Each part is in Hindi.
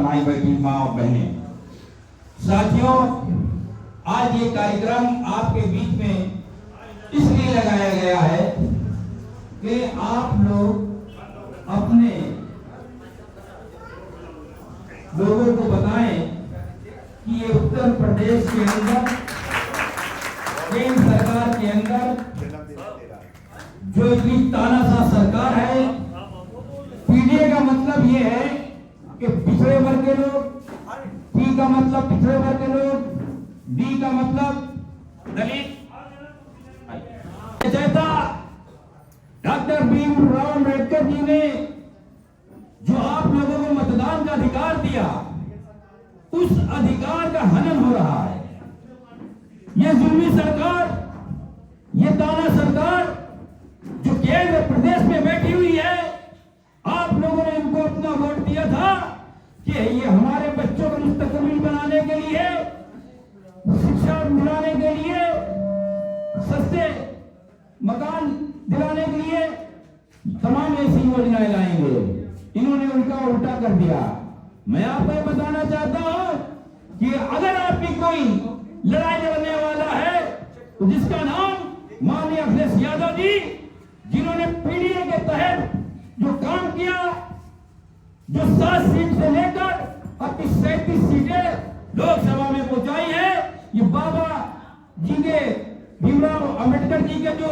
हमारी बैठी माँ और बहनें। साथियों, आज ये कार्यक्रम आपके बीच में इसलिए लगाया गया है कि आप लोग अपने लोगों को बताएं कि ये उत्तर प्रदेश के अंदर केंद्र सरकार के अंदर जो इतनी तानाशाह सरकार है, पीडीए का मतलब ये है कि पिछड़े वर्ग के लोग, पी का मतलब पिछड़े वर्ग के लोग, डी का मतलब दलित। जैसा डॉक्टर भीमराव अम्बेडकर जी ने जो आप लोगों को मतदान का अधिकार दिया, उस अधिकार का हनन हो रहा है। ये जुल्मी सरकार, ये ताना सरकार जो केंद्र प्रदेश में बैठी हुई है, आप लोगों ने इनको अपना वोट दिया था कि ये हमारे बच्चों को मुस्तकबिल बनाने के लिए, शिक्षा दिलाने के लिए, सस्ते मकान दिलाने के लिए तमाम ऐसी योजनाएं लाएंगे। इन्होंने उनका उल्टा कर दिया। मैं आपको ये बताना चाहता हूं कि अगर आपकी कोई लड़ाई लड़ने वाला है तो जिसका नाम माननीय अखिलेश यादव जी, जिन्होंने पीडीए के तहत जो काम किया, जो 7 सीट से लेकर अब 37 सीटें लोकसभा में पहुंचाई है, ये बाबा जी के, भीमराव अम्बेडकर जी के जो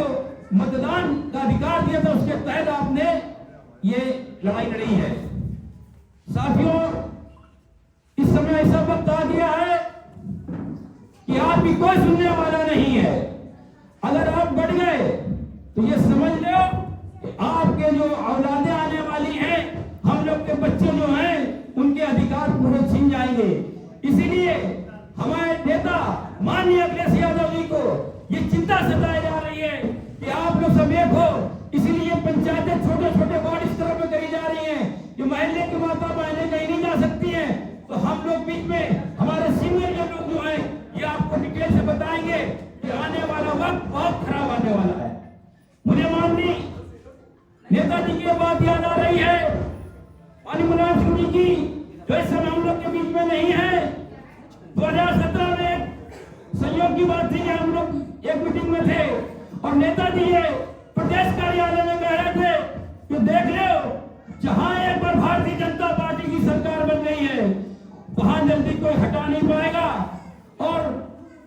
मतदान का अधिकार दिया था उसके तहत आपने ये लड़ाई लड़ी है। साथियों, इस समय ऐसा वक्त आ गया है कि आपकी कोई सुनने वाला नहीं है। अगर आप बढ़ गए तो ये समझ लो कि आपके जो औलादें आने वाली हैं, हम लोग के बच्चे जो हैं, उनके अधिकार पूरे छीन जाएंगे। इसीलिए हमारे नेता माननीय अखिलेश यादव जी को ये चिंता सताई जा रही है कि आप लोग सब एक हो। इसीलिए पंचायतें छोटे छोटे वार्ड इस तरह में करी जा रही हैं कि महल्ले की माता बहनें कहीं नहीं जा सकती हैं। तो हम लोग बीच में हमारे सीनियर जो लोग जो हैं, ये आपको डिटेल से बताएंगे कि आने वाला वक्त बहुत खराब आने वाला है। मुझे माननीय नेताजी की बात याद आ रही है, माननीय मुलायम सिंह जी की, जो इस समय हम लोग के बीच में नहीं है। 2017 में संयोग की बात थी कि हम लोग एक मीटिंग में थे और नेताजी ये प्रदेश कार्यालय में कह रहे थे कि देख लो, जहां एक बार भारतीय जनता पार्टी की सरकार बन गई है, वहां जल्दी कोई हटा नहीं पाएगा। और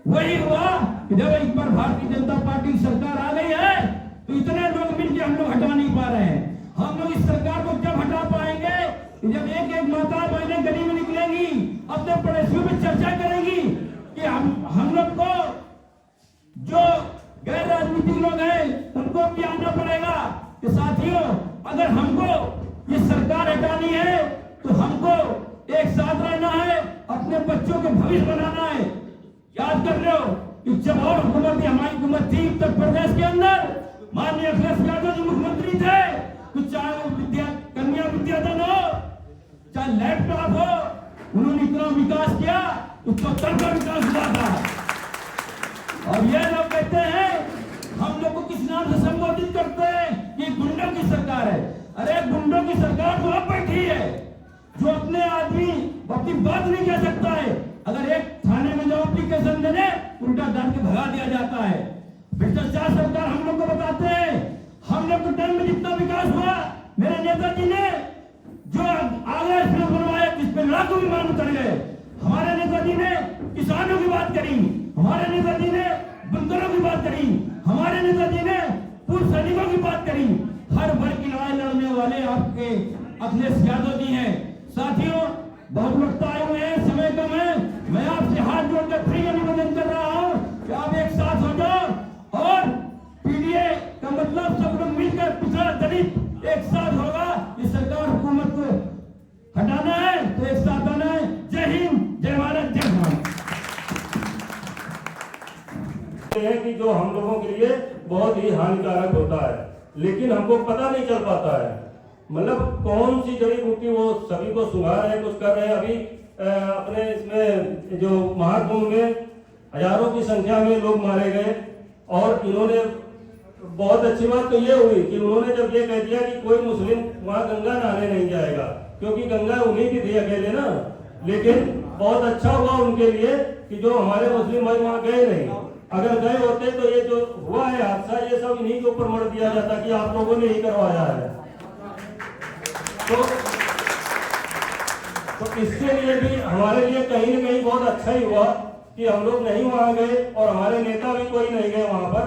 वही हुआ कि जब एक बार भारतीय जनता पार्टी की सरकार आ गई है तो इतने लोग मिलकर हम लोग हटा नहीं पा रहे हैं। हम लोग इस सरकार को जब हटा पाएंगे, जब एक एक माता बहनें गली में निकलेंगी, अपने पड़ोसियों में चर्चा करेंगी कि हम लोग को जो गैर राजनीतिक लोग हैं उनको भी आना पड़ेगा कि साथियों, अगर हमको ये सरकार हटानी है तो हमको एक साथ रहना है, अपने बच्चों के भविष्य बनाना है। याद कर लो कि जब और हुकूमत, हमारी हुकूमत थी उत्तर प्रदेश के अंदर, माननीय अखिलेश यादव जी मुख्यमंत्री थे, तो चाहे वो कन्या विद्याधन हो, चाहे लैपटॉप हो, उन्होंने इतना विकास किया, उसको तब विकास हुआ था। और ये लोग कहते हैं, हम लोग को किस नाम से संबोधित करते हैं कि गुंडों की सरकार है। अरे गुंडों की सरकार तो अब बैठी है, जो अपने आदमी अपनी बात नहीं कह सकता है। अगर एक थाने में जो एप्लीकेशन देने, उल्टा डाल के भगा दिया जाता है। भ्रष्टाचार सरकार हम लोग को बताते हैं। हम लोग के टाइम में जितना विकास हुआ, मेरे नेताजी ने जो आगे एक्सप्रेस बनवाया, जिस पे लाखों विमान उतर गए, हमारे नेताजी ने किसानों की बात करी, हमारे नेताजी ने बुनकरों की बात करी, हमारे नेताजी ने पूर्व सैनिकों की बात करी। हर वर्ग की लड़ाई लड़ने वाले आपके अखिलेश यादव जी हैं। साथियों, बहुत वक्त आए हुए हैं, समय कम है। मैं आपसे हाथ जोड़कर फिर यह निवेदन कर रहा हूं कि आप एक साथ हो जाओ और पीडीए का मतलब सब लोग मिलकर, पिछड़ा दलित एक साथ होगा। इस सरकार हुकूमत को हटाना है तो एक साथ आना है। जय हिंद, जय भारत, जय भारत। है कि जो हम लोगों के लिए बहुत ही हानिकारक होता है, लेकिन हमको पता नहीं चल पाता है। मतलब कौन सी जड़ी बूटी वो सभी को सुंघा रहे हैं, कुछ कर रहे हैं। अभी अपने इसमें जो महाकुंभ में हजारों की संख्या में लोग मारे गए, और इन्होंने बहुत अच्छी बात तो ये हुई कि उन्होंने जब ये कह दिया कि कोई मुस्लिम वहां गंगा नहाने नहीं जाएगा, क्योंकि गंगा उन्हीं की थी अकेले ना। लेकिन बहुत अच्छा हुआ उनके लिए कि जो हमारे मुस्लिम भाई वहां गए नहीं। अगर गए होते तो ये जो हुआ है हादसा, ये सब इन्हीं के ऊपर मर दिया जाता कि आप लोगों ने ही करवाया है। तो इसके लिए भी हमारे लिए कहीं न कहीं बहुत अच्छा ही हुआ कि हम लोग नहीं वहां गए और हमारे नेता भी कोई नहीं गए वहां पर।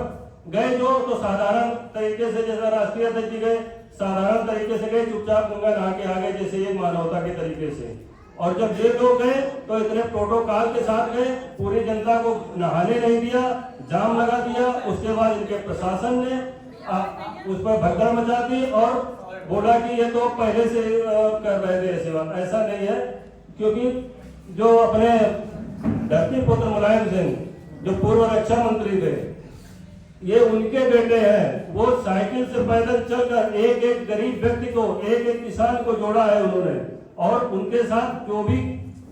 गए जो तो साधारण तरीके से, जैसा राष्ट्रीय अध्यक्ष जी गए साधारण तरीके से गए, चुपचाप गंगा नहा के आ गए जैसे एक मानवता के तरीके से। और जब ये लोग गए तो इतने प्रोटोकॉल के साथ गए, पूरी जनता को नहाने नहीं दिया, जाम लगा दिया। उसके बाद इनके प्रशासन ने उस पर भगदड़ मचा दी और बोला कि ये तो पहले से कर रहे थे सेवा। ऐसा नहीं है, क्योंकि जो अपने धरती पुत्र मुलायम सिंह जो पूर्व रक्षा मंत्री थे, ये उनके बेटे हैं। वो साइकिल से पैदल चलकर एक एक गरीब व्यक्ति को, एक एक किसान को जोड़ा है उन्होंने। और उनके साथ जो भी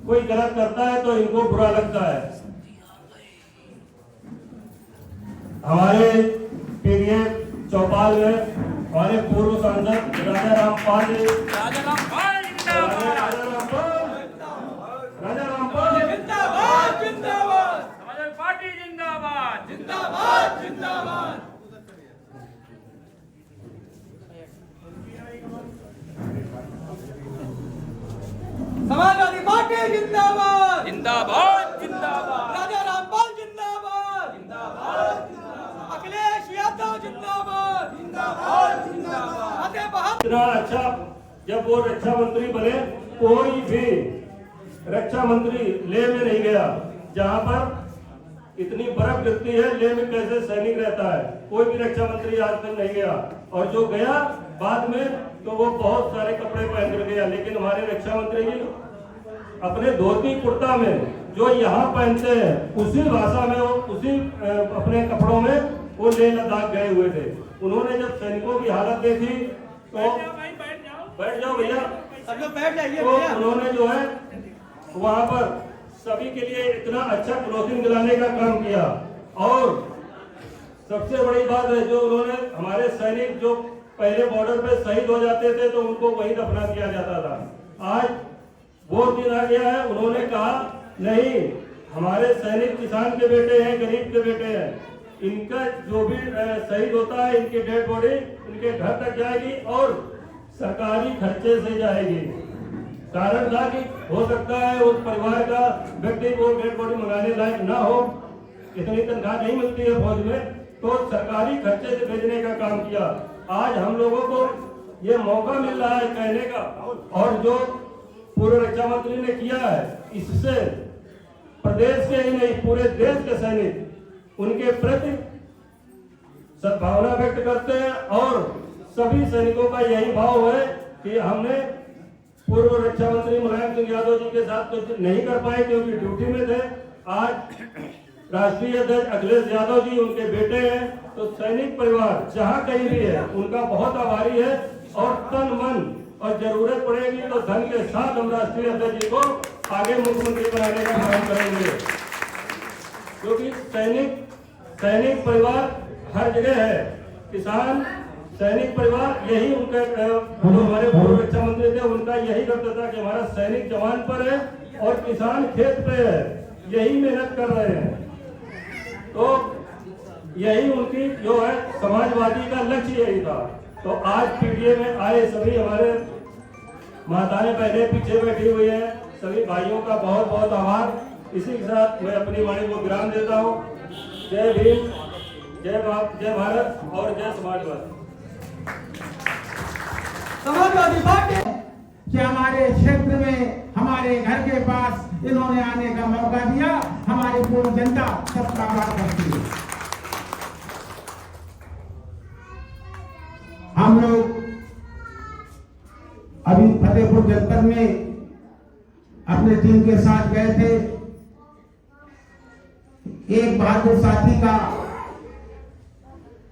कोई गलत करता है तो इनको बुरा लगता है। हमारे पीडीएफ चौपाल में हमारे पूर्व सांसद राजा रामपाल पार्टी जिंदाबाद जिंदाबाद जिंदाबाद। समाजवादी पार्टी जिंदाबाद जिंदाबाद जिंदाबाद। राजा रामपाल जिंदाबाद जिंदाबाद जिंदाबाद। अखिलेश यादव जिंदाबाद जिंदाबाद जिंदाबाद। इतना अच्छा जब वो रक्षा मंत्री बने, कोई भी रक्षा मंत्री लेह में नहीं गया जहां पर इतनी बर्फ गिरती है। लेह में कैसे सैनिक रहता है, कोई भी रक्षा मंत्री आज तक नहीं गया। और जो गया बाद में तो वो बहुत सारे कपड़े पहन कर गया। लेकिन हमारे रक्षा मंत्री जी अपने धोती कुर्ता में जो यहाँ पहनते हैं उसी भाषा में, वो उसी अपने कपड़ों में वो लेह लद्दाख गए हुए थे। उन्होंने जब सैनिकों की हालत देखी तो बैठ जाओ भैया, सब लोग बैठ जाइए। तो उन्होंने जो है वहां पर सभी के लिए इतना अच्छा क्लोथिंग दिलाने का काम किया। और सबसे बड़ी बात है, जो उन्होंने हमारे सैनिक जो पहले बॉर्डर पे शहीद हो जाते थे तो उनको वहीं दफना किया जाता था। आज वो दिन आ गया है, उन्होंने कहा नहीं, हमारे सैनिक किसान के बेटे हैं, गरीब के बेटे हैं, इनका जो भी शहीद होता है इनकी डेड बॉडी इनके घर तक जाएगी और सरकारी खर्चे से जाएगी। कारण था कि हो सकता है उस परिवार का व्यक्ति को डेड बॉडी मंगाने लायक ना हो, इतनी तनख्वाह नहीं मिलती है फौज में, तो सरकारी खर्चे से भेजने का काम किया। आज हम लोगों को ये मौका मिल रहा है कहने का, और जो पूर्व रक्षा मंत्री ने किया है, इससे प्रदेश के ही नहीं पूरे देश के सैनिक उनके प्रति सद्भावना व्यक्त करते हैं। और सभी सैनिकों का यही भाव है कि हमने पूर्व रक्षा मंत्री मुलायम सिंह यादव जी के साथ तो नहीं कर पाए क्योंकि ड्यूटी में थे। आज राष्ट्रीय अध्यक्ष अखिलेश यादव जी उनके बेटे हैं, तो सैनिक परिवार जहां कहीं भी है उनका बहुत आभारी है। और तन मन और जरूरत पड़ेगी तो धन के साथ हम राष्ट्रीय अध्यक्ष जी को आगे मुख्यमंत्री बनाने का काम करेंगे, क्योंकि सैनिक परिवार हर जगह है। किसान सैनिक परिवार, यही उनका जो हमारे पूर्व रक्षा मंत्री थे उनका यही कर्तव्य था कि हमारा सैनिक जवान पर है और किसान खेत पे है, यही मेहनत कर रहे हैं। तो यही उनकी जो है समाजवादी का लक्ष्य यही था। तो आज पीटीए में आए सभी हमारे माताएं बहनें पीछे बैठी हुई है, सभी भाइयों का बहुत बहुत आभार। इसी के साथ मैं अपनी वाणी को विराम देता हूँ। जय भीम, जय भारत और जय समाजवाद। समाजवादी पार्टी कि हमारे क्षेत्र में हमारे घर के पास इन्होंने आने का मौका दिया। हमारी पूरी जनता सबका आभार करती है। हम लोग अभी फतेहपुर जनपद में अपने टीम के साथ गए थे। एक बहादुर साथी का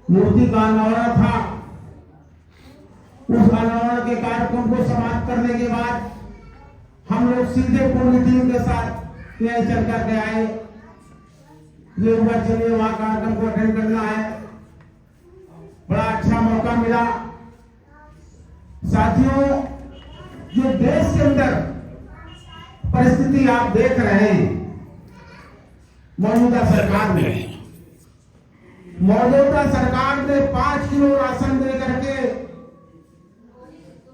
मूर्ति का अनावरण था। उस अनावरण के कार्यक्रम को समाप्त करने के बाद हम लोग सीधे पूरी टीम के साथ यहीं चल करके आए। ये हुआ चलिए वहां कार्यक्रम को अटेंड करना है। बड़ा अच्छा मौका मिला। साथियों, जो देश के अंदर परिस्थिति आप देख रहे हैं, मौजूदा सरकार ने 5 किलो राशन दे करके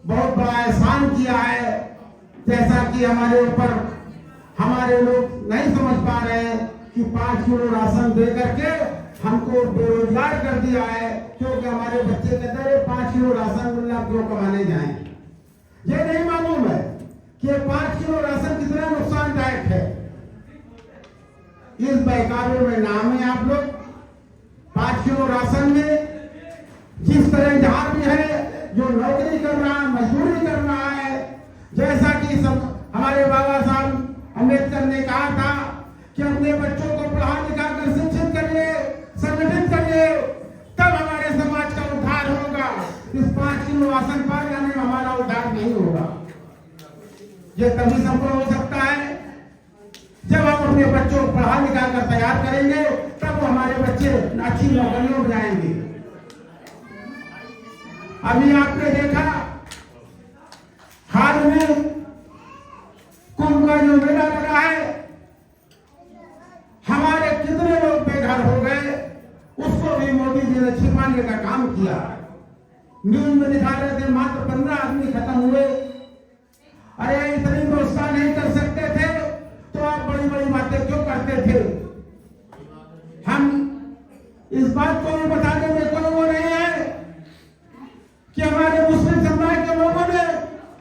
बहुत बड़ा एहसान किया है। जैसा कि हमारे ऊपर हमारे लोग नहीं समझ पा रहे हैं कि 5 किलो राशन दे करके हमको बेरोजगार कर दिया है, क्योंकि हमारे बच्चे कहते हैं 5 किलो राशन मिलना क्यों कमाने जाएं। ये नहीं मालूम है कि 5 किलो राशन कितना नुकसानदायक है। इस बहकावे में नाम है आप लोग 5 किलो राशन में जिस तरह जहां भी है जो नौकरी कर रहा है, मजदूरी कर रहा है, जैसा कि सब हमारे बाबा साहब अम्बेडकर ने कहा था कि अपने बच्चों को पढ़ा लिखा कर शिक्षित करिए, संगठित करिए, तब हमारे समाज का उद्धार होगा। इस 5 किलो राशन पा जाने में हमारा उद्धार नहीं होगा। ये तभी संभव हो सकता है जब हम अपने बच्चों को पढ़ा लिखा कर तैयार करेंगे, तब हमारे बच्चे अच्छी नौकरियों में जाएंगे। अभी आपने देखा हाल में कुंभ का जो मेला लगा है, हमारे कितने लोग बेघर हो गए, उसको भी मोदी जी ने छिपाने का काम किया। न्यूज में दिखा रहे थे मात्र 15 आदमी खत्म हुए। अरे इतनी व्यवस्था नहीं कर सकते थे तो आप बड़ी बड़ी बातें क्यों करते थे? हम इस बात को भी बताने में कोई वो नहीं है कि हमारे मुस्लिम समुदाय के लोगों ने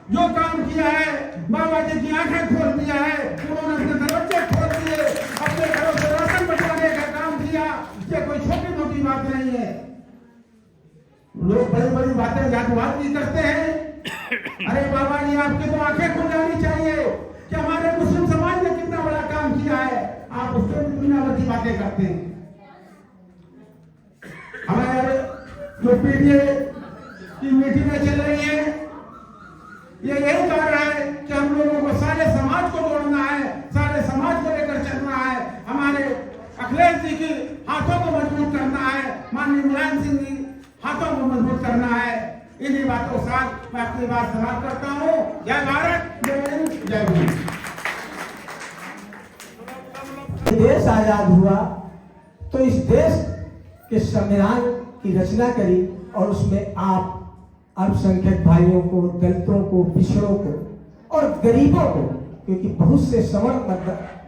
जो काम किया है, बाबा जी की आंखें खोल दिया है, उन्होंने अपने दरवाजे खोल दिए, अपने घरों से राशन बचाने का काम किया। ये कोई छोटी मोटी बात नहीं है। लोग बड़ी बड़ी बातें जातवाद भी करते हैं। अरे बाबा जी आपकी तो आंखें खुल जानी चाहिए कि हमारे मुस्लिम समाज ने कितना बड़ा काम किया है, आप उसके भी दुनियावती बातें करते हैं। हमारे जो पीटीए की मीटिंगें चल रही है, ये यही कह रहा है कि हम लोगों को सारे समाज को जोड़ना है, सारे समाज को लेकर चलना है, हमारे अखिलेश जी की हाथों को मजबूत करना है, माननीय मुलायम सिंह जी हाथों को मजबूत करना है। इन्हीं बातों के साथ मैं अपनी बात समाप्त करता हूँ। जय भारत, जय हिंद, जय भीम। देश आजाद हुआ तो इस देश के संविधान की रचना करी और उसमें आप अल्पसंख्यक भाइयों को, दलितों को, पिछड़ों को और गरीबों को, क्योंकि बहुत से सवर्ण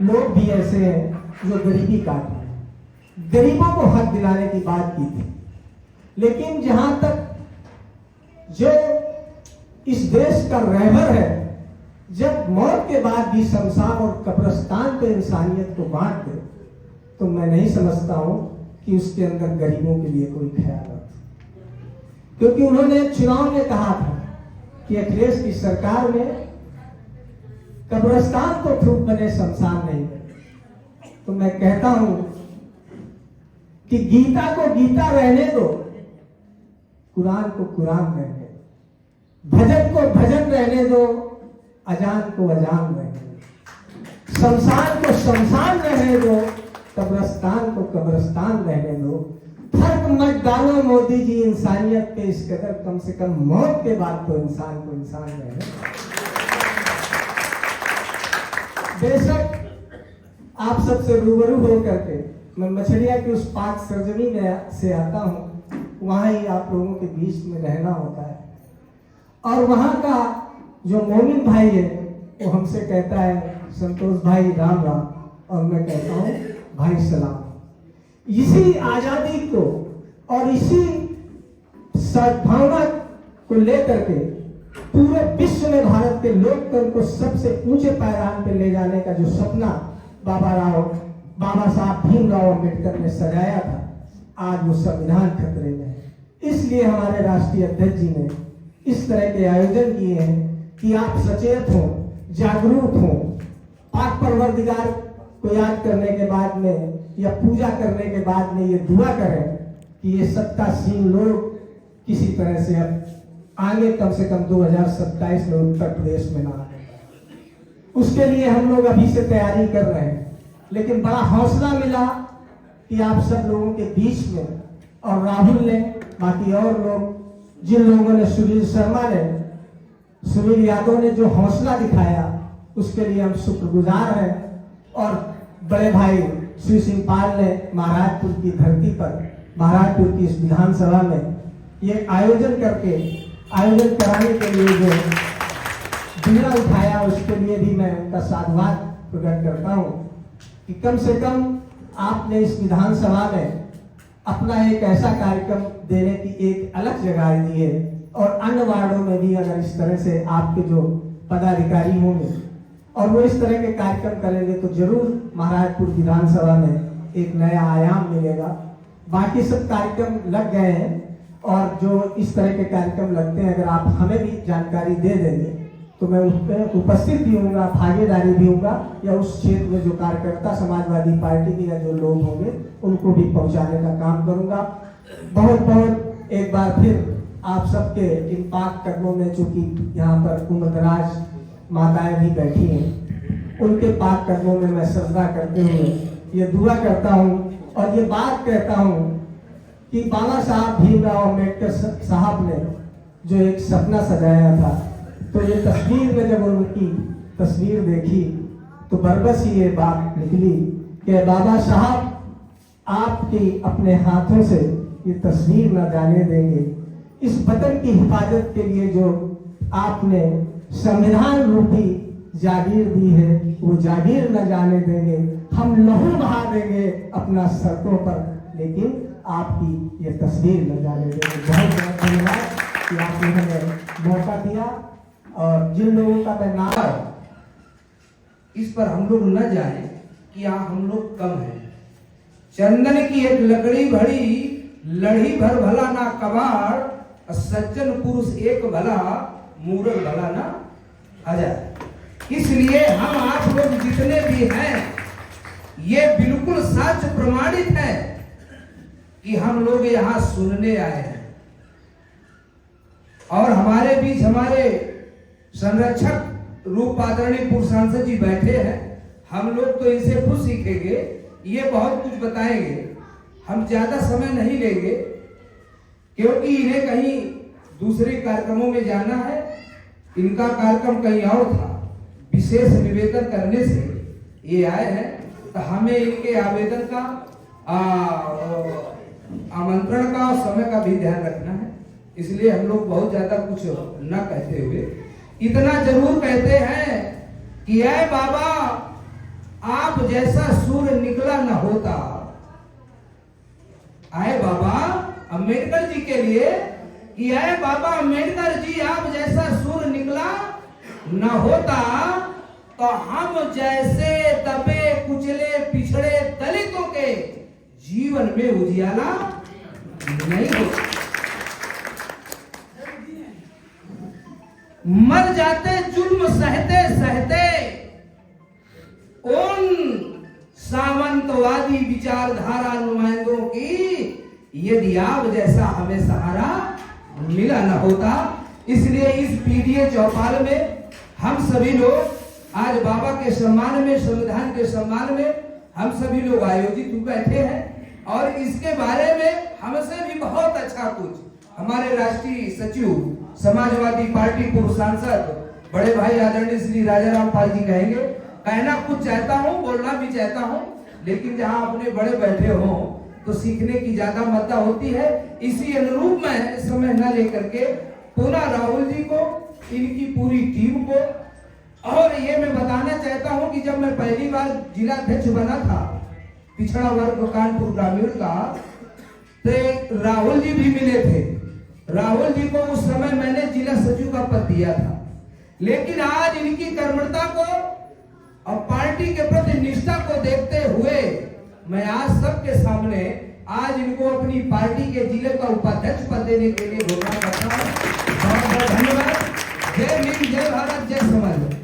लोग भी ऐसे हैं जो गरीबी काट रहे हैं, गरीबों को हक दिलाने की बात की थी। लेकिन जहां तक जो इस देश का रहबर है, जब मौत के बाद भी शमशान और कब्रिस्तान पे इंसानियत को बांट दे, तो मैं नहीं समझता हूं कि उसके अंदर गरीबों के लिए कोई ख्याल हो। क्योंकि उन्होंने चुनाव में कहा था कि अखिलेश की सरकार में कब्रिस्तान को खूब बने, शमशान नहीं। तो मैं कहता हूं कि गीता को गीता रहने दो, कुरान को कुरान रहने दो, भजन को भजन रहने दो, अजान को अजान रहने दो, शमशान को शमशान रहने दो, कब्रिस्तान को कब्रिस्तान रहने दो। फर्क मत डालो मोदी जी इंसानियत पे इस कदर, कम से कम मौत के बाद तो इंसान को इंसान रहने दो। बेशक आप सबसे रूबरू होकर के मैं मछलिया की उस पाक सरजमी में से आता हूँ, वहाँ ही आप लोगों के बीच में रहना होता है। और वहाँ का जो मोमिन भाई है वो हमसे कहता है संतोष भाई राम राम, और मैं कहता हूँ भाई सलाम। इसी आजादी को और इसी सद्भावना को लेकर के पूरे विश्व में भारत के लोकतंत्र को सबसे ऊंचे पैमाने पे ले जाने का जो सपना बाबा साहब भीमराव अम्बेडकर ने सजाया था, आज वो संविधान खतरे में है। इसलिए हमारे राष्ट्रीय अध्यक्ष जी ने इस तरह के आयोजन किए हैं कि आप सचेत हो, जागरूक हो, पाक परवरदिगार को याद करने के बाद में या पूजा करने के बाद में ये दुआ करें कि ये सत्तासीन लोग किसी तरह से अब आगे कम से कम 2027 में उत्तर प्रदेश में ना आए। उसके लिए हम लोग अभी से तैयारी कर रहे हैं। लेकिन बड़ा हौसला मिला कि आप सब लोगों के बीच में, और राहुल ने, बाकी और लोग, जिन लोगों ने, सुनील शर्मा ने सुनील यादव ने जो हौसला दिखाया उसके लिए हम शुक्रगुजार हैं। और बड़े भाई श्री सिंह पाल ने महाराजपुर की धरती पर, महाराजपुर की इस विधानसभा में ये आयोजन कराने के लिए जो बीड़ा उठाया, उसके लिए भी मैं उनका साधुवाद प्रकट करता हूँ कि कम से कम आपने इस विधानसभा में अपना एक ऐसा कार्यक्रम देने की एक अलग जगह दी है। और अन्य वार्डों में भी अगर इस तरह से आपके जो पदाधिकारी होंगे और वो इस तरह के कार्यक्रम करेंगे तो जरूर महाराजपुर विधानसभा में एक नया आयाम मिलेगा। बाकी सब कार्यक्रम लग गए हैं और जो इस तरह के कार्यक्रम लगते हैं, अगर आप हमें भी जानकारी दे देंगे तो मैं उस पर उपस्थित भी होऊंगा, भागीदारी भी होगा, या उस क्षेत्र में जो कार्यकर्ता समाजवादी पार्टी के या जो लोग होंगे उनको भी पहुंचाने का काम करूंगा। बहुत बहुत एक बार फिर आप सबके इन पाक कदमों में, चूंकि यहाँ पर उम्रदराज माताएं भी बैठी हैं, उनके पाक कदमों में मैं सजदा करते हुए ये दुआ करता हूँ और ये बात कहता हूँ कि बाबा साहब भीमराव अम्बेडकर साहब ने जो एक सपना सजाया था, तो ये तस्वीर में जब उनकी तस्वीर देखी तो बरबस ही ये बात निकली कि बाबा साहब आपकी अपने हाथों से ये तस्वीर न जाने देंगे। इस वतन की हिफाजत के लिए जो आपने संविधान रूपी जागीर दी है, वो जागीर न जाने देंगे। हम लहू बहा देंगे अपना सड़कों पर, लेकिन आपकी ये तस्वीर न जाने देंगे। बहुत बहुत धन्यवाद कि आपने हमें मौका दिया। और जिन लोगों का मैं नाम, इस पर हम लोग न जाए कि हम लोग कम हैं। चंदन की एक लकड़ी भरी, लड़ी भर भला ना कबाड़, सज्जन पुरुष एक भला, मूरत भला ना हजार। इसलिए हम आप लोग जितने भी हैं, ये बिल्कुल सच प्रमाणित है कि हम लोग यहाँ सुनने आए हैं। और हमारे बीच हमारे संरक्षक रूप आदरणीय पूर्व सांसद जी बैठे हैं। हम लोग तो इनसे कुछ सीखेंगे, ये बहुत कुछ बताएंगे। हम ज्यादा समय नहीं लेंगे क्योंकि इन्हें कहीं दूसरे कार्यक्रमों में जाना है। इनका कार्यक्रम कहीं और था। विशेष निवेदन करने से ये आए हैं, तो हमें इनके आवेदन का, आमंत्रण का और समय का भी ध्यान रखना है। इसलिए हम लोग बहुत ज्यादा कुछ न कहते हुए इतना जरूर कहते हैं कि ऐ बाबा, आप जैसा सूर्य निकला न होता। आए बाबा अम्बेडकर जी के लिए कि आए बाबा अम्बेडकर जी, आप जैसा सूर्य निकला न होता तो हम जैसे दबे कुचले पिछड़े दलितों के जीवन में उजियाला नहीं होता। मर जाते जुल्म सहते सहते उन सामंतवादी विचारधारा नुमाइंदों की, यदि आप जैसा हमें सहारा मिला न होता। इसलिए इस पीडीए चौपाल में हम सभी लोग आज बाबा के सम्मान में, संविधान के सम्मान में हम सभी लोग आयोजित हुए बैठे हैं। और इसके बारे में हमसे भी बहुत अच्छा कुछ हमारे राष्ट्रीय सचिव समाजवादी पार्टी पूर्व सांसद बड़े भाई आदरणीय श्री राजाराम पाल जी कहेंगे। कहना कुछ चाहता हूँ, बोलना भी चाहता हूँ, लेकिन जहाँ अपने बड़े बैठे हों तो सीखने की ज्यादा मद्दा होती है। इसी अनुरूप में समय न लेकर के पुनः राहुल जी को, इनकी पूरी टीम को, और ये मैं बताना चाहता हूँ कि जब मैं पहली बार जिला अध्यक्ष बना था पिछड़ा वर्ग कानपुर ग्रामीण का, तो राहुल जी भी मिले थे। राहुल जी को उस समय मैंने जिला सचिव का पद दिया था। लेकिन आज इनकी कर्मठता को और पार्टी के प्रति निष्ठा को देखते हुए मैं आज सबके सामने आज इनको अपनी पार्टी के जिले का उपाध्यक्ष पद देने के लिए घोषणा करता हूँ। बहुत बहुत धन्यवाद। जय हिंद, जय भारत, जय समाज।